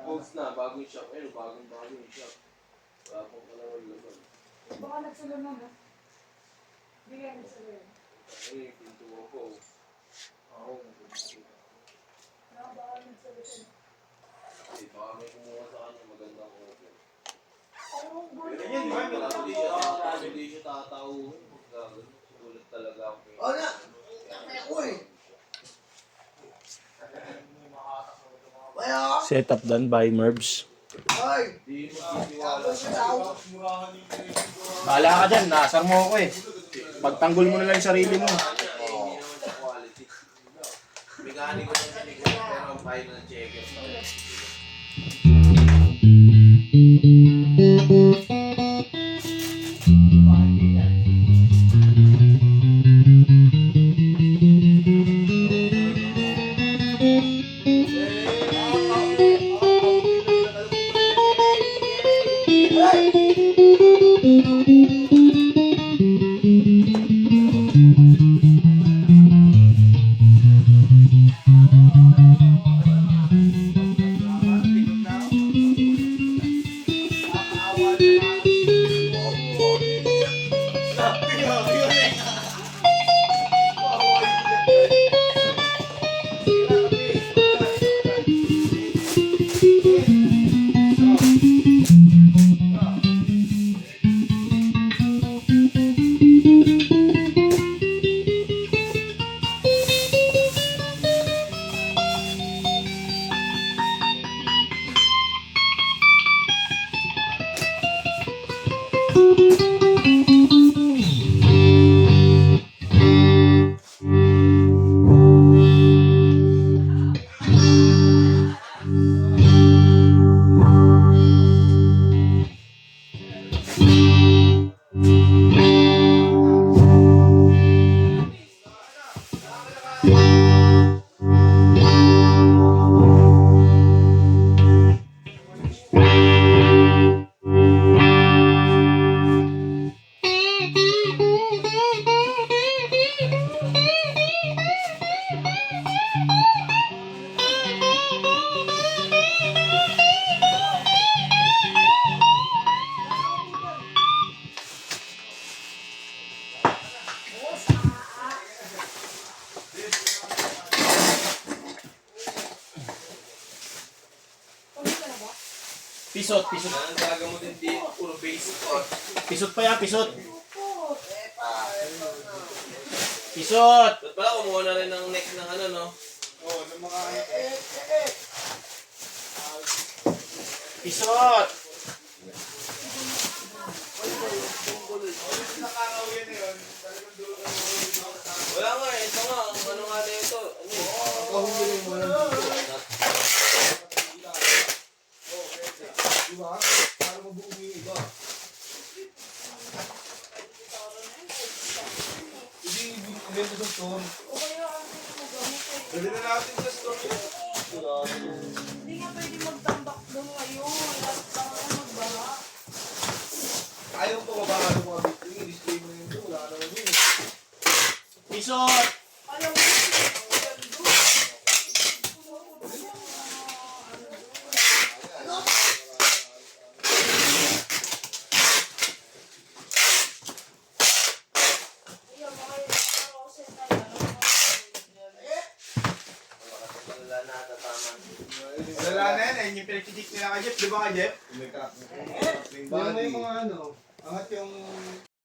Post na, bagong shop. Ayun, bagong shop. Wala pong kalawal laban. Baka nagsalo na, no? Hindi kaya nagsalo yun. Ay, pinto ako. Ako, Baka nagsalo siya. eh, baka may kumuha sa kanya, magandang order. Oo, good. Hindi siya tatauhin. Sulit talaga ako. Oo na! Ako eh! Kaya! Setup done by Mervs. Ay! Hindi mo titiwala. Tapos siya tao! Bahala ka dyan, naasar mo ako eh. Pagtanggol mo na lang yung sarili mo. Hindi naman sa quality. Mekaniko na pero ang final checker pa rin. Pisot. Ang talaga mo din dito, puro basic ko. Pisot pa yan, pisot. Pisot! Ba't pala kumuha na rin ng neck ng ano, no? Oo, ng mga... Pisot! Wala nga eh, ito nga, ang ano nga na ito. Ano eh? Kahuli mo lang dito. Diba? Para mabuong yung iba. Hindi, ibento sa store. O kaya ang magagamit eh. Dali na natin sa store. Hindi nga pwede magtambak doon ngayon. Lahat lang ako magbaha. Ayaw ko mabaka ng mga bitring. I-display mo yun doon. Wala naman yun. Pisot! Ayaw mo yun. Wala na ata tama. Wala na yan. Ayun yung pinagtitik nila ka Jeff. Di ba ka Jeff? May crack. Yung mga ano. Angat yung